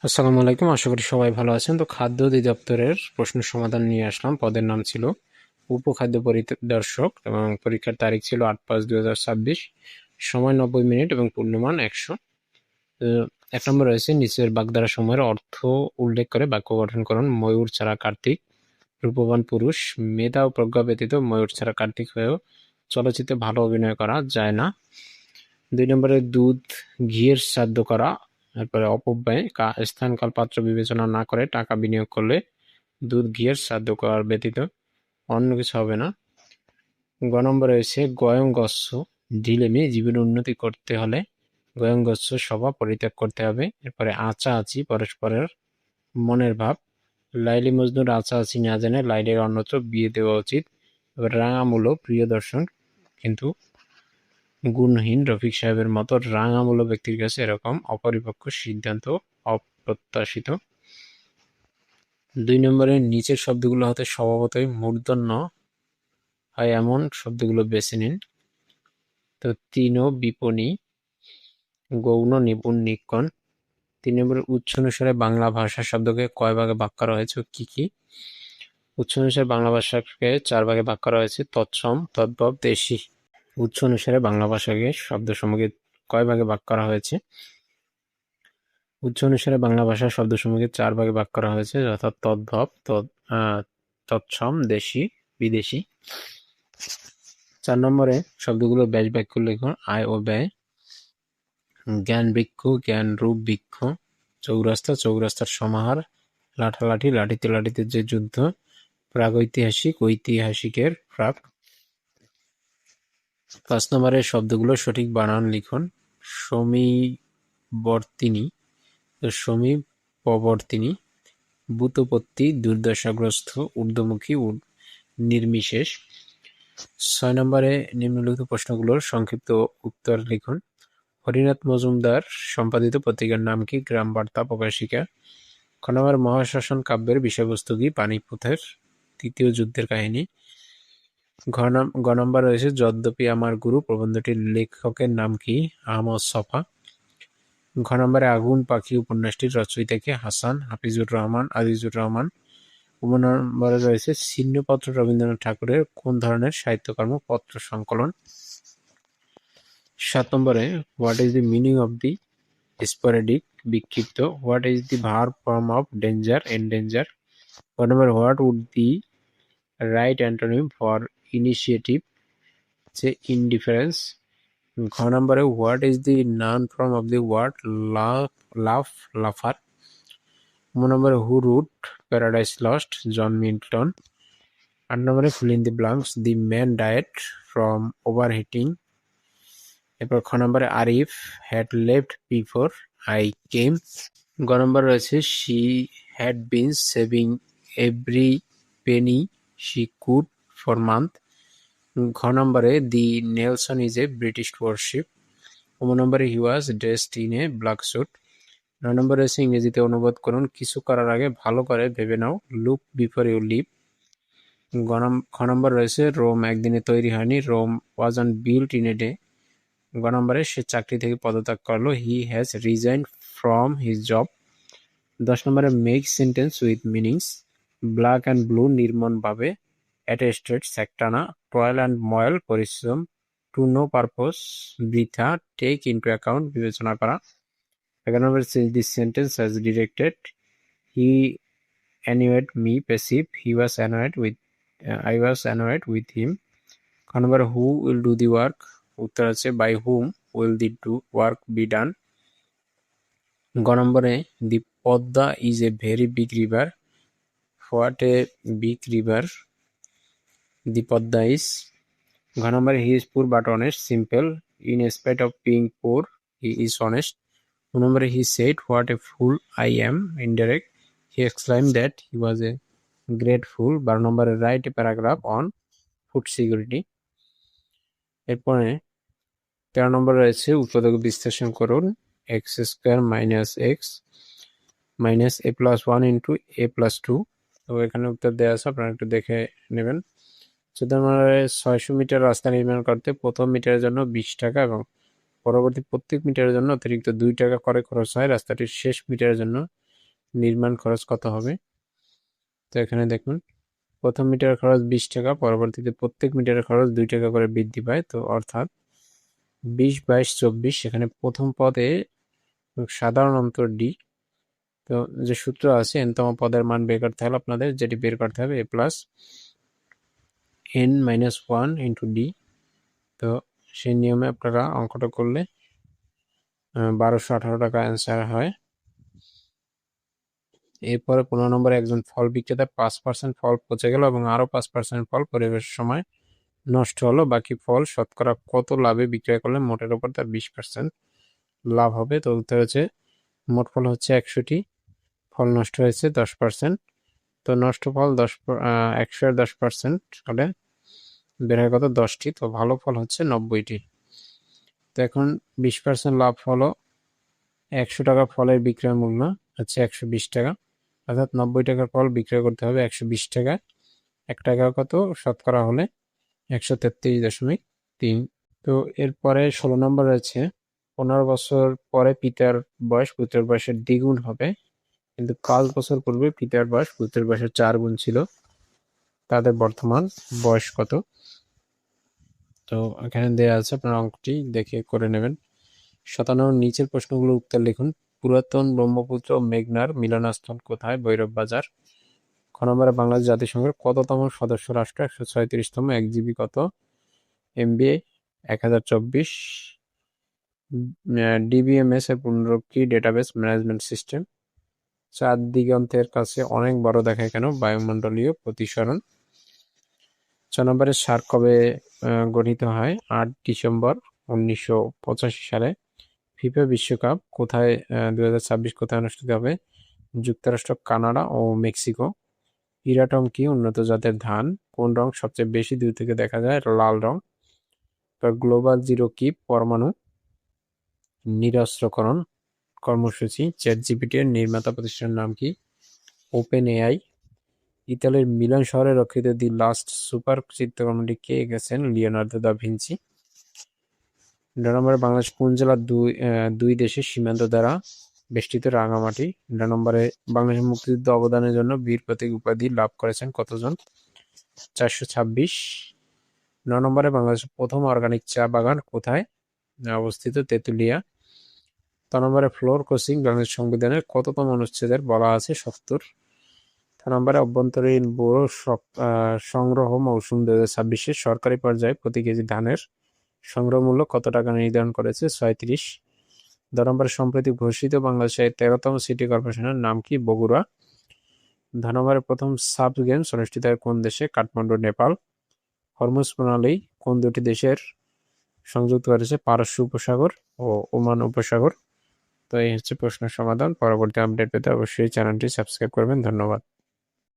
আসসালামু আলাইকুম, আশা করি সবাই ভালো আছেন। তো খাদ্য অধিদপ্তরের প্রশ্ন সমাধান নিয়ে আসলাম। পদের নাম ছিল উপখাদ্য পরিদর্শক এবং পরীক্ষার তারিখ ছিল 8/5/2026, সময় 90 মিনিট এবং পূর্ণমান 100। এক নম্বর রয়েছে নিচের বাগধারা সমূহের অর্থ উল্লেখ করে বাক্য গঠন করুন। ময়ূর ছাড়া কার্তিক রূপবান পুরুষ। মেধা ও প্রজ্ঞা ব্যতীত ময়ূর ছাড়া কার্তিক হয়েও চলচ্চিত্রে ভালো অভিনয় করা যায় না। 2 নম্বরে দুধ ঘিয়ের সাধ্য করা। তারপরে অপব্যয়, স্থান কাল পাত্র বিবেচনা না করে টাকা বিনিয়োগ করলে দুধ ঘিয়ের সাধ্য করার ব্যতীত অন্য কিছু হবে না। গ নম্বরে রয়েছে গয়ং গস্য ঢিলেমি, জীবনে উন্নতি করতে হলে গয়ং গস্য স্বভাব পরিত্যাগ করতে হবে। এরপরে আচা আচি, পরস্পরের মনের ভাব। লাইলি মজনুর আচা আচি না জেনে লাইলির অন্যত্র বিয়ে দেওয়া উচিত। এবার রাঙামূলো, প্রিয় দর্শন কিন্তু গুণহীন রফিক সাহেবের মতো রাঙামূলো ব্যক্তির কাছে এরকম অপরিপক্ক সিদ্ধান্ত অপ্রত্যাশিত। 2 নম্বরে নিচের শব্দগুলো হতে স্বভাবতই মূর্ধন্য হয় এমন শব্দগুলো বেছে নিন। তো তৃণ বিপণী, গৌণ নিপুণ নিক্ষণ। 3 নম্বরে উচ্চ অনুসারে বাংলা ভাষা শব্দকে কয় ভাগে ভাগ করা হয়েছে, কি কি? উচ্চ অনুসারে বাংলা ভাষাকে 4 ভাগে ভাগ করা হয়েছে: তৎসম, তদ্ভব, দেশি। উচ্চ অনুসারে বাংলা ভাষাকে শব্দসমূহকে কয় ভাগে ভাগ করা হয়েছে? উচ্চ অনুসারে বাংলা ভাষার শব্দসমূহকে 4 ভাগে ভাগ করা হয়েছে, যথা তদ্ভব, তৎসম, দেশি, বিদেশি। 4 নম্বরে শব্দগুলো ব্যাস বাক্য লিখুন। আয় ও ব্যয়। জ্ঞান বৃক্ষ, জ্ঞান রূপ বৃক্ষ। চৌরাস্তা, চৌরাস্তার সমাহার। লাঠালাঠি, লাঠিতে লাঠিতে যে যুদ্ধ। প্রাগৈতিহাসিক, ঐতিহাসিকের প্রাক। 5 নম্বরের শব্দগুলো সঠিক বানান লিখুন। সমীবর্তিনী, সমীপবর্তিনী। ব্যুৎপত্তি, দুর্দশাগ্রস্ত, ঊর্ধ্বমুখী, নির্বিশেষ। 6 নম্বরে নিম্নলিখিত প্রশ্নগুলোর সংক্ষিপ্ত উত্তর লিখুন। হরিনাথ মজুমদার সম্পাদিত পত্রিকার নাম কি? গ্রাম বার্তা প্রকাশিকা। খ নম্বর মহাশ্মশান কাব্যের বিষয়বস্তু কি? পানিপথের তৃতীয় যুদ্ধের কাহিনী। গ নম্বর রয়েছে যদ্যপি আমার গুরু প্রবন্ধটির লেখকের নাম কি? আহমদ ছফা। ঘ নম্বরে আগুন পাখি উপন্যাসটির রচয়িতা কে? হাসান হাফিজুর রহমান, আজিজুর রহমান। নম্বরে রয়েছে ছিন্নপত্র রবীন্দ্রনাথ ঠাকুরের কোন ধরনের সাহিত্যকর্ম? পত্র সংকলন। 7 নম্বরে what is the meaning of the sporadic, বিক্ষিপ্ত। What is the verb form of danger, endanger. 1 number what would the right antonym for initiative, যে ইনডিফারেন্স। ঘ নম্বরে what is the noun form of the word laugh, laughter. নম্বরে who wrote paradise lost, John Milton. 8 নম্বরে fill in the blanks, the man died from overheating. এরপর খ নম্বরে Arif had left before I কেম। গ number রয়েছে she had been saving every penny she could for month. ঘ নম্বরে the Nelson is a British warship. নম্বরে he was dressed in a black suit. 9 নম্বরে রয়েছে ইংরেজিতে অনুবাদ করুন। কিছু করার আগে ভালো করে ভেবে নাও, লুক বিফোর ইউ লিভ। খ নম্বর রয়েছে রোম একদিনে তৈরি হয়নি, Rome wasn't built in a day. গ নম্বরে সে চাকরি থেকে পদত্যাগ করলো, he has resigned from his job. 10 নম্বরে make sentence with meanings. Black and blue নির্মমভাবে, অ্যাটেস্টেড একটানা, টয়েল অ্যান্ড ময়েল পরিশ্রম, টু নো পারপোজ বৃথা, টেক ইন্টু অ্যাকাউন্ট বিবেচনা করা। 11 নম্বরে this sentence has directed, he annoyed me passive, I was annoyed with him. খ নম্বরে who will do the work, উত্তর আছে by whom will the work be done. গ নম্বরে the Padma is a very big river, what a big river the Padma is. ঘ নম্বরে he is poor but honest, simple, in spite of being poor he is honest. নম্বরে he said what a fool I am, indirect, he exclaimed that he was a great fool. 12 নম্বরে write a paragraph on food security. এরপরে 13 নম্বরে রয়েছে উৎপাদক বিশ্লেষণ করুন। X square minus x minus a plus 1 into a plus 2। তো এখানে উত্তর দেওয়া আছে, আপনারা একটু দেখে নেবেন। 14 নম্বরে 600 মিটার রাস্তা নির্মাণ করতে প্রথম মিটারের জন্য 20 টাকা এবং পরবর্তী প্রত্যেক মিটারের জন্য অতিরিক্ত 2 টাকা করে খরচ হয়। রাস্তাটির শেষ মিটারের জন্য নির্মাণ খরচ কত হবে? তো এখানে দেখুন প্রথম মিটার খরচ 20 টাকা, পরবর্তীতে প্রত্যেক মিটারের খরচ 2 টাকা করে বৃদ্ধি পায়। তো অর্থাৎ 20, 22, 24 এখানে প্রথম পদে সাধারণ অন্তর ডি। তো যে সূত্র আছে n তম পদের মান বের করতে হলে আপনাদের যেটি বের করতে হবে a plus n-1 into D. তো সেই নিয়মে আপনারা অঙ্কটা করলে 1218 টাকা অ্যান্সার হয়। এরপরে 15 নম্বরে একজন ফল বিক্রেতা 5% ফল পচে গেল এবং আরো 5% ফল পরিবেশের সময় নষ্ট হলো। বাকি ফল শতকরা কত লাভে বিক্রয় করলে মোটের উপর তার 20% লাভ হবে? তো উত্তর হচ্ছে মোট ফল হচ্ছে 100টি, ফল নষ্ট হয়েছে 10%। তো নষ্ট ফল 100 এর 10% হলে বের হয় কত? 10টি। তো ভালো ফল হচ্ছে 90টি। তো এখন 20% লাভ হলো 100 টাকা ফলের বিক্রয় মূল্য হচ্ছে 120 টাকা, অর্থাৎ 90 টাকার ফল বিক্রয় করতে হবে 120 টাকায়। 1 টাকা কত শতকরা হলে 133.3। তো এরপরে 16 নম্বর রয়েছে 15 বছর পরে পিতার বয়স পুত্রের বয়সের দ্বিগুণ হবে, কিন্তু 5 বছর পূর্বে পিতার বয়স পুত্রের বয়সের 4 গুণ ছিল। তাদের বর্তমান বয়স কত? তো এখানে দেওয়া আছে, আপনারা অঙ্কটি দেখে করে নেবেন। 57 নিচের প্রশ্নগুলোর উত্তর লিখুন। পুরাতন ব্রহ্মপুত্র ও মেঘনার মিলনস্থল কোথায়? ভৈরব বাজার। খ নম্বরে বাংলাদেশ জাতিসংঘের কততম সদস্য রাষ্ট্র? 136তম। 1 GB কত? MB 1024। DBMS এর পূর্ণরূপ কি? Database management system. চার দিগন্তের কাছে অনেক বড় দেখায় কেন? বায়ুমণ্ডলীয় প্রতিসরণ। 6 নম্বরে সার্ক কবে গঠিত হয়? 8 ডিসেম্বর 1985 সালে। ফিফা বিশ্বকাপ কোথায় 2026 কোথায় অনুষ্ঠিত হবে? যুক্তরাষ্ট্র, কানাডা ও মেক্সিকো। ইরাটম কি? উন্নত জাতের ধান। কোন রং সবচেয়ে বেশি দূর থেকে দেখা যায়? লাল রং। গ্লোবাল জিরো কি? পরমাণু নিরস্ত্রকরণ কর্মসূচি। চ্যাটজিপিটি এর নির্মাতা প্রতিষ্ঠানের নাম কি? Open AI. ইতালির মিলান শহরে রক্ষিত দি লাস্ট সুপার চিত্রকর্মটি কে এঁকেছেন? Leonardo da Vinci. 2 নম্বরে বাংলাদেশ কোন জেলার দুই দেশের সীমান্ত দ্বারা বেষ্টিত? রাঙামাটি। 2 নম্বরে বাংলাদেশের মুক্তিযুদ্ধ অবদানের জন্য বীর প্রতীক উপাধি লাভ করেছেন কতজন? 426। 9 নম্বরে বাংলাদেশের প্রথম অর্গানিক চা বাগান কোথায় অবস্থিত? তেঁতুলিয়া। 3 নম্বরে ফ্লোর ক্রসিং বাংলাদেশ সংবিধানের কততম অনুচ্ছেদের বলা আছে? 70। 4 নম্বরে অভ্যন্তরীণ বোরো সংগ্রহ মৌসুম 2026 সরকারি পর্যায়ে প্রতি কেজি ধানের সংগ্রহ মূল্য কত টাকা নির্ধারণ করেছে? 37। 2 নম্বরে সম্প্রতি ঘোষিত বাংলাদেশের 13তম সিটি কর্পোরেশনের নাম কি? বগুড়া। 2 নম্বরে প্রথম সাব গেমস অনুষ্ঠিত হয় কোন দেশে? কাঠমান্ডু, নেপাল। হরমুজ প্রণালী কোন দুটি দেশের সংযুক্ত করেছে? পারস্য উপসাগর ও ওমান উপসাগর। তো এই হচ্ছে প্রশ্নের সমাধান। পরবর্তী আপডেট পেতে অবশ্যই চ্যানেলটি সাবস্ক্রাইব করবেন। ধন্যবাদ।